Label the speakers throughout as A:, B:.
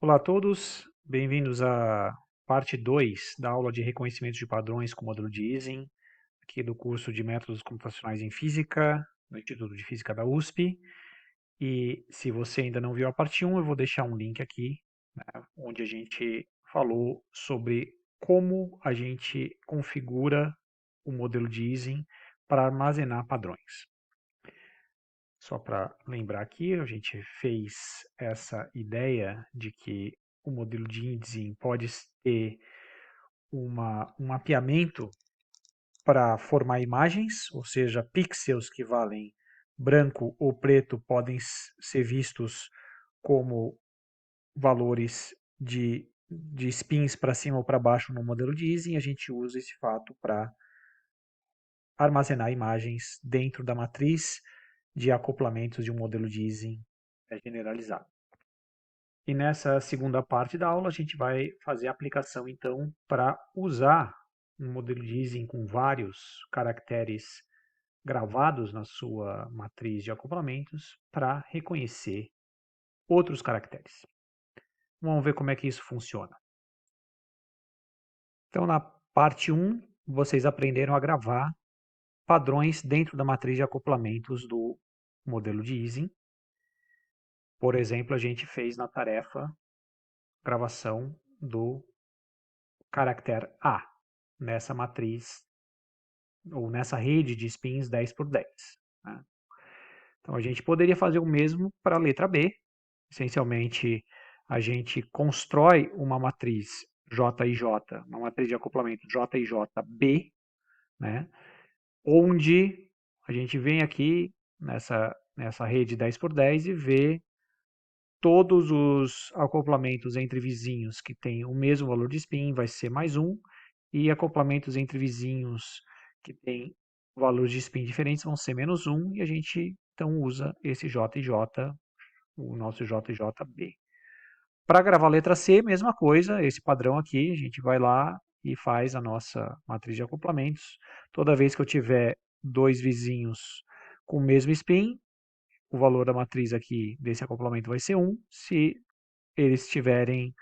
A: Olá a todos, bem-vindos à parte 2 da aula de reconhecimento de padrões com o módulo de Ising, aqui do curso de Métodos Computacionais em Física, no Instituto de Física da USP. E se você ainda não viu a parte 1, eu vou deixar um link aqui, né, onde a gente falou sobre como a gente configura o modelo de Ising para armazenar padrões. Só para lembrar aqui, a gente fez essa ideia de que o modelo de Ising pode ter um mapeamento para formar imagens, ou seja, pixels que valem branco ou preto podem ser vistos como valores de spins para cima ou para baixo no modelo de Ising. A gente usa esse fato para armazenar imagens dentro da matriz de acoplamentos de um modelo de Ising generalizado. E nessa segunda parte da aula a gente vai fazer a aplicação então para usar um modelo de Ising com vários caracteres gravados na sua matriz de acoplamentos para reconhecer outros caracteres. Vamos ver como é que isso funciona. Então na parte 1 vocês aprenderam a gravar padrões dentro da matriz de acoplamentos do modelo de Ising. Por exemplo, a gente fez na tarefa gravação do caractere A nessa matriz ou nessa rede de spins 10 por 10. Né? Então a gente poderia fazer o mesmo para a letra B. Essencialmente, a gente constrói uma matriz J e J, uma matriz de acoplamento J e J B, né? Onde a gente vem aqui nessa rede 10 por 10 e vê todos os acoplamentos entre vizinhos que têm o mesmo valor de spin, vai ser mais 1, e acoplamentos entre vizinhos que têm valores de spin diferentes vão ser menos 1, e a gente então usa esse J e J, o nosso J e JB. Para gravar a letra C, mesma coisa, esse padrão aqui, a gente vai lá e faz a nossa matriz de acoplamentos. Toda vez que eu tiver dois vizinhos com o mesmo spin, o valor da matriz aqui desse acoplamento vai ser 1. Se eles tiverem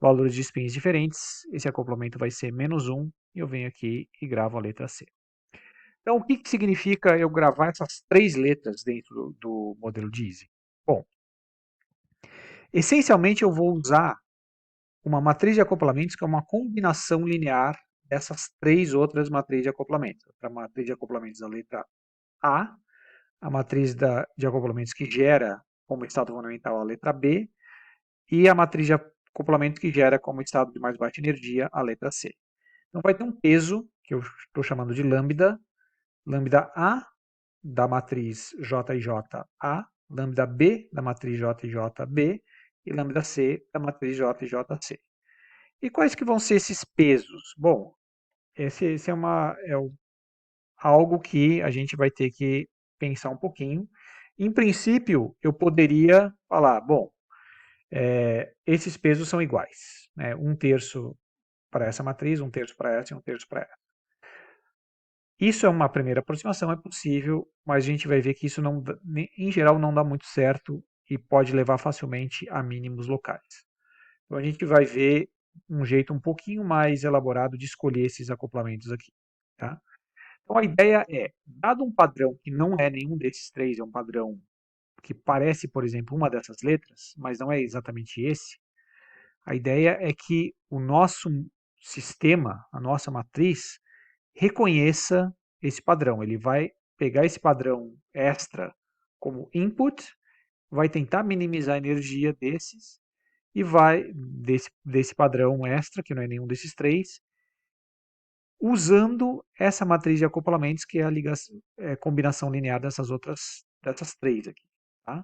A: valores de spins diferentes, esse acoplamento vai ser menos 1, e eu venho aqui e gravo a letra C. Então, o que significa eu gravar essas três letras dentro do modelo de Ising? Bom, essencialmente eu vou usar uma matriz de acoplamentos que é uma combinação linear dessas três outras matrizes de acoplamentos. A matriz de acoplamentos da letra a matriz de acoplamentos que gera como estado fundamental a letra B, e a matriz de acoplamento que gera como estado de mais baixa energia a letra C. Então vai ter um peso, que eu estou chamando de lambda, lambda A da matriz J e J A, lambda B da matriz J e J B e lambda C da matriz J e J C. E quais que vão ser esses pesos? Bom, esse algo que a gente vai ter que pensar um pouquinho. Em princípio, eu poderia falar, bom, esses pesos são iguais, né? 1/3 para essa matriz, 1/3 para essa e 1/3 para essa. Isso é uma primeira aproximação, é possível, mas a gente vai ver que isso não, em geral não dá muito certo e pode levar facilmente a mínimos locais. Então a gente vai ver um jeito um pouquinho mais elaborado de escolher esses acoplamentos aqui. Tá? Então a ideia é, dado um padrão que não é nenhum desses três, é um padrão que parece, por exemplo, uma dessas letras, mas não é exatamente esse, a ideia é que o nosso sistema, a nossa matriz, reconheça esse padrão. Ele vai pegar esse padrão extra como input, vai tentar minimizar a energia desses e vai, desse padrão extra, que não é nenhum desses três, usando essa matriz de acoplamentos, que é a combinação linear dessas três aqui. Tá?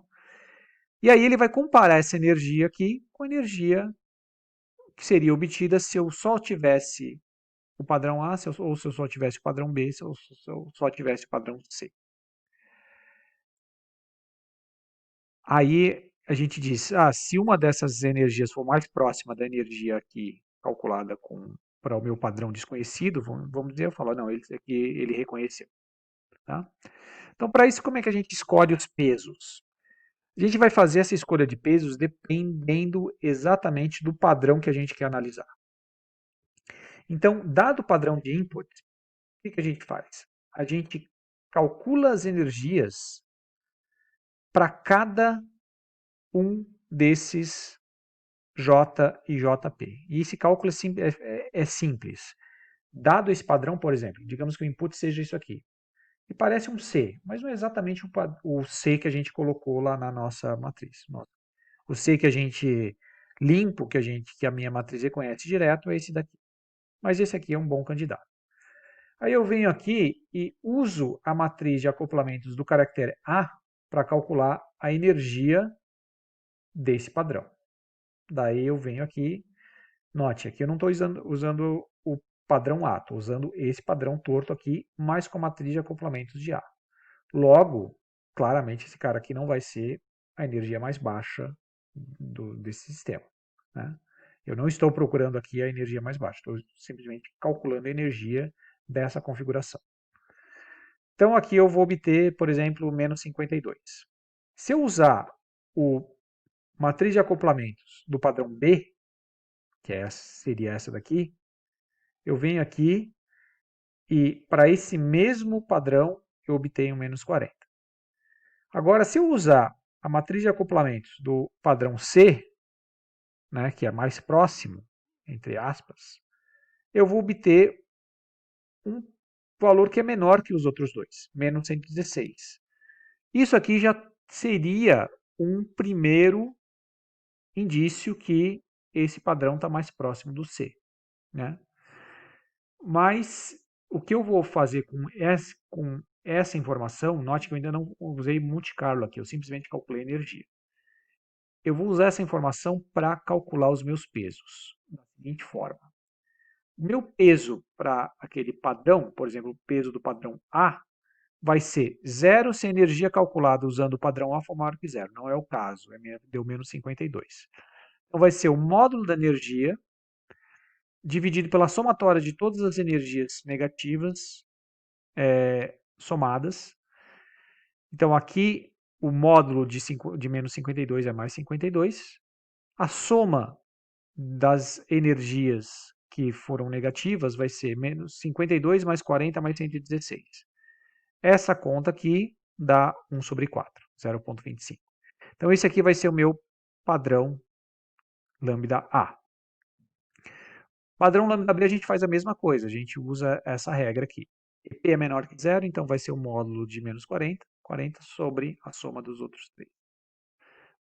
A: E aí ele vai comparar essa energia aqui com a energia que seria obtida se eu só tivesse o padrão A, ou se eu só tivesse o padrão B, ou se eu só tivesse o padrão C. Aí a gente diz, se uma dessas energias for mais próxima da energia aqui calculada para o meu padrão desconhecido, vamos dizer, eu falo, não, ele reconheceu. Tá? Então, para isso, como é que a gente escolhe os pesos? A gente vai fazer essa escolha de pesos dependendo exatamente do padrão que a gente quer analisar. Então, dado o padrão de input, o que a gente faz? A gente calcula as energias para cada um desses J e JP. E esse cálculo é simples. Dado esse padrão, por exemplo, digamos que o input seja isso aqui. E parece um C, mas não é exatamente o C que a gente colocou lá na nossa matriz. O C que a gente limpo, que a minha matriz reconhece direto, é esse daqui. Mas esse aqui é um bom candidato. Aí eu venho aqui e uso a matriz de acoplamentos do caractere A para calcular a energia desse padrão. Daí eu venho aqui, note, aqui eu não estou usando o padrão A, estou usando esse padrão torto aqui, mas com a matriz de acoplamentos de A. Logo, claramente esse cara aqui não vai ser a energia mais baixa desse sistema. Né? Eu não estou procurando aqui a energia mais baixa, estou simplesmente calculando a energia dessa configuração. Então aqui eu vou obter, por exemplo, menos 52. Se eu usar o matriz de acoplamentos do padrão B, que seria essa daqui, eu venho aqui e para esse mesmo padrão eu obtenho menos 40. Agora, se eu usar a matriz de acoplamentos do padrão C, né, que é mais próximo, entre aspas, eu vou obter um valor que é menor que os outros dois, menos 116. Isso aqui já seria um primeiro indício que esse padrão está mais próximo do C. Né? Mas o que eu vou fazer com essa informação, note que eu ainda não usei Monte Carlo aqui, eu simplesmente calculei energia. Eu vou usar essa informação para calcular os meus pesos, da seguinte forma. O meu peso para aquele padrão, por exemplo, o peso do padrão A, vai ser zero se a energia calculada usando o padrão A for maior que zero. Não é o caso, deu menos 52. Então vai ser o módulo da energia dividido pela somatória de todas as energias negativas somadas. Então aqui o módulo de menos 52 é mais 52. A soma das energias que foram negativas vai ser menos 52 mais 40 mais 116. Essa conta aqui dá 1 sobre 4, 0,25. Então esse aqui vai ser o meu padrão lambda A. Padrão lambda B a gente faz a mesma coisa, a gente usa essa regra aqui. EP é menor que zero, então vai ser o módulo de menos 40, 40 sobre a soma dos outros três.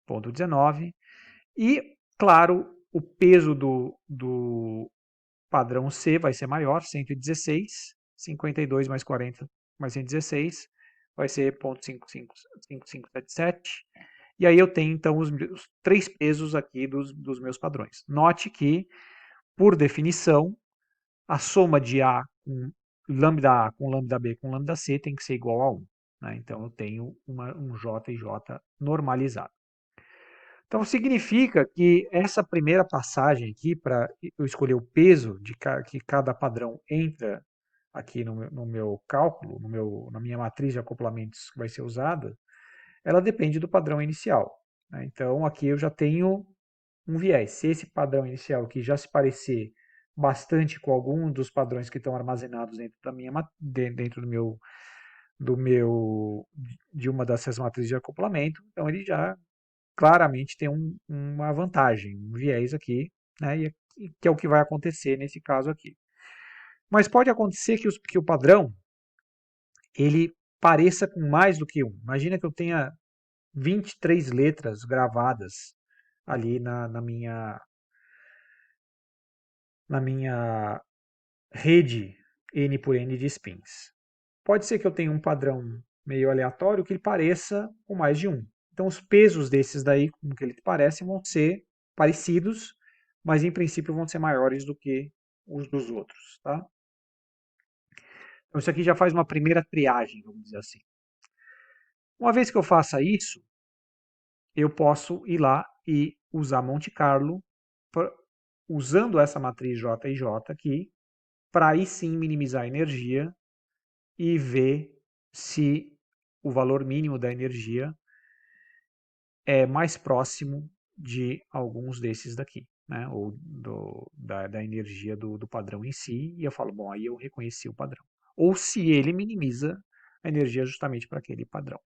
A: Ponto 19. E, claro, o peso do padrão C vai ser maior, 116, 52 mais 40 mais 116, vai ser 0,5577. E aí eu tenho, então, os três pesos aqui dos meus padrões. Note que, por definição, a soma de A com lambda A com lambda B com lambda C tem que ser igual a 1. Né? Então eu tenho um J e J normalizado. Então significa que essa primeira passagem aqui, para eu escolher o peso que cada padrão entra aqui no meu cálculo, na minha matriz de acoplamentos que vai ser usada, ela depende do padrão inicial. Né? Então aqui eu já tenho um viés. Se esse padrão inicial aqui já se parecer bastante com algum dos padrões que estão armazenados dentro de uma dessas matrizes de acoplamento, então ele já claramente tem uma vantagem, um viés aqui, né, que é o que vai acontecer nesse caso aqui. Mas pode acontecer que o padrão ele pareça com mais do que um. Imagina que eu tenha 23 letras gravadas ali na minha rede N por N de spins. Pode ser que eu tenha um padrão meio aleatório que ele pareça com mais de um. Então os pesos desses daí, como que eles parecem, vão ser parecidos, mas em princípio vão ser maiores do que os dos outros. Tá? Então isso aqui já faz uma primeira triagem, vamos dizer assim. Uma vez que eu faça isso, eu posso ir lá e usar Monte Carlo, usando essa matriz J e J aqui, para aí sim minimizar a energia e ver se o valor mínimo da energia é mais próximo de alguns desses daqui, né? Ou da energia do padrão em si, e eu falo, bom, aí eu reconheci o padrão. Ou se ele minimiza a energia justamente para aquele padrão.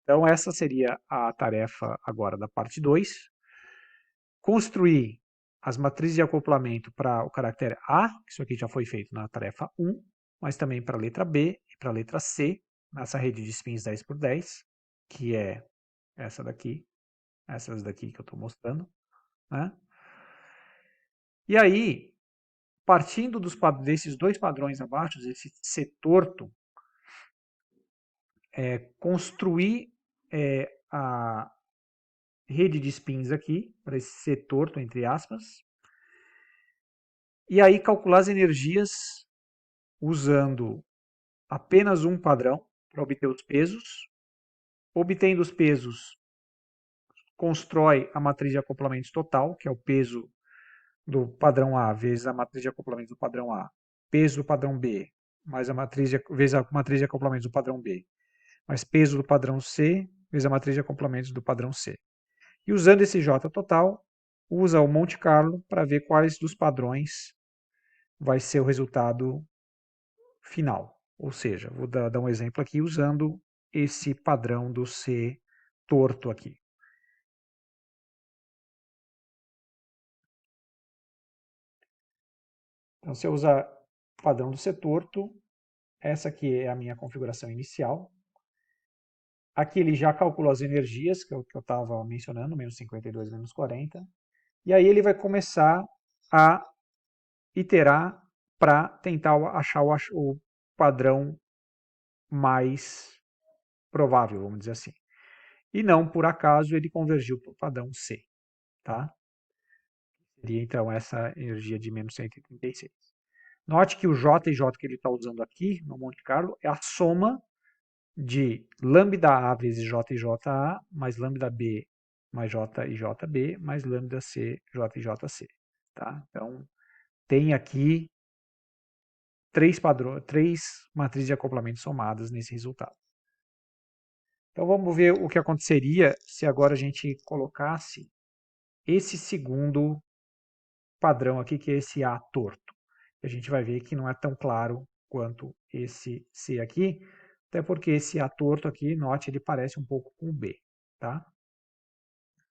A: Então, essa seria a tarefa agora da parte 2. Construir as matrizes de acoplamento para o caractere A, isso aqui já foi feito na tarefa 1, mas também para a letra B e para a letra C, nessa rede de spins 10×10, que é essa daqui, essas daqui que eu estou mostrando, né? E aí, partindo desses dois padrões abaixo, esse C torto, construir a rede de spins aqui, para esse C torto, entre aspas, e aí calcular as energias usando apenas um padrão para obter os pesos. Obtendo os pesos, constrói a matriz de acoplamentos total, que é o peso do padrão A vezes a matriz de acoplamentos do padrão A, peso do padrão B, mais vezes a matriz de acoplamentos do padrão B, mais peso do padrão C, vezes a matriz de acoplamentos do padrão C. E usando esse J total, usa o Monte Carlo para ver quais dos padrões vai ser o resultado final. Ou seja, vou dar um exemplo aqui usando esse padrão do C torto aqui. Então, se eu usar o padrão do C torto, essa aqui é a minha configuração inicial. Aqui ele já calculou as energias que eu estava mencionando, menos 52, menos 40. E aí ele vai começar a iterar para tentar achar o padrão mais provável, vamos dizer assim. E não por acaso ele convergiu para o padrão C. Tá? Seria então essa energia de menos 136. Note que o J e J que ele está usando aqui no Monte Carlo é a soma de lambda A vezes J e JA, mais lambda B mais J e JB, mais lambda C, J e JC. Tá? Então, tem aqui três matrizes de acoplamento somadas nesse resultado. Então, vamos ver o que aconteceria se agora a gente colocasse esse segundo padrão aqui, que é esse A torto. A gente vai ver que não é tão claro quanto esse C aqui, até porque esse A torto aqui, note, ele parece um pouco com o B, tá?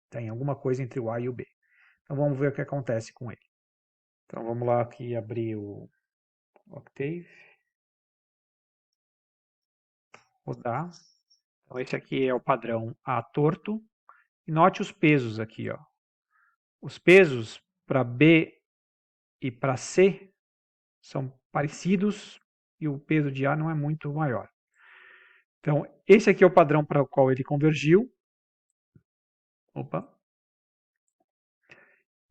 A: Tem alguma coisa entre o A e o B. Então vamos ver o que acontece com ele. Então vamos lá aqui abrir o Octave. Rodar. Então esse aqui é o padrão A torto. E note os pesos aqui, ó. Os pesos para B e para C são parecidos e o peso de A não é muito maior. Então, esse aqui é o padrão para o qual ele convergiu. Opa.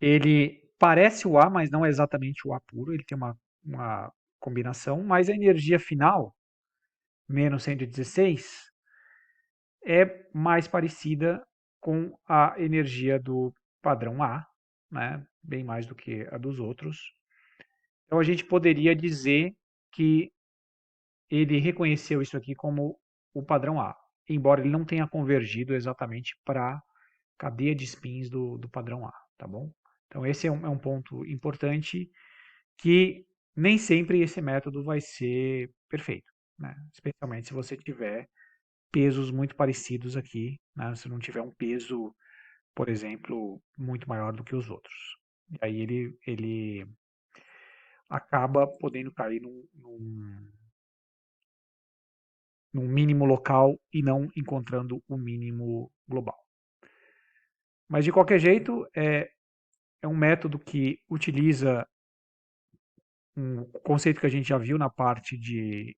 A: Ele parece o A, mas não é exatamente o A puro. Ele tem uma combinação, mas a energia final, menos 116, é mais parecida com a energia do padrão A, né? Bem mais do que a dos outros. Então, a gente poderia dizer que ele reconheceu isso aqui como o padrão A, embora ele não tenha convergido exatamente para a cadeia de spins do padrão A, tá bom? Então esse é um ponto importante, que nem sempre esse método vai ser perfeito, né? Especialmente se você tiver pesos muito parecidos aqui, né? Se não tiver um peso, por exemplo, muito maior do que os outros. E aí ele acaba podendo cair num mínimo local e não encontrando o mínimo global. Mas de qualquer jeito, é um método que utiliza um conceito que a gente já viu na parte de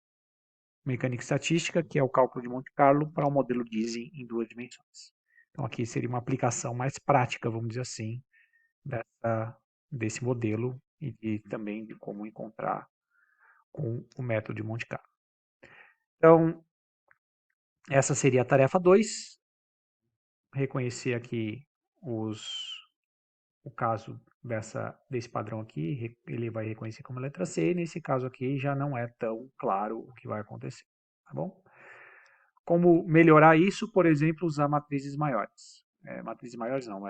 A: mecânica estatística, que é o cálculo de Monte Carlo para um modelo de Ising em duas dimensões. Então aqui seria uma aplicação mais prática, vamos dizer assim, desse modelo e também de como encontrar com o método de Monte Carlo. Então, essa seria a tarefa 2, reconhecer aqui o caso desse padrão aqui, ele vai reconhecer como letra C, e nesse caso aqui já não é tão claro o que vai acontecer, tá bom? Como melhorar isso? Por exemplo, usar matrizes maiores. Matrizes maiores não,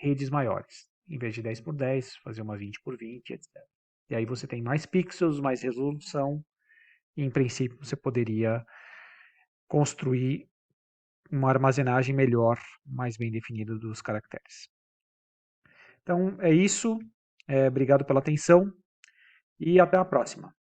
A: redes maiores. Em vez de 10 por 10, fazer uma 20 por 20, etc. E aí você tem mais pixels, mais resolução, e em princípio você poderia construir uma armazenagem melhor, mais bem definida dos caracteres. Então é isso, obrigado pela atenção e até a próxima.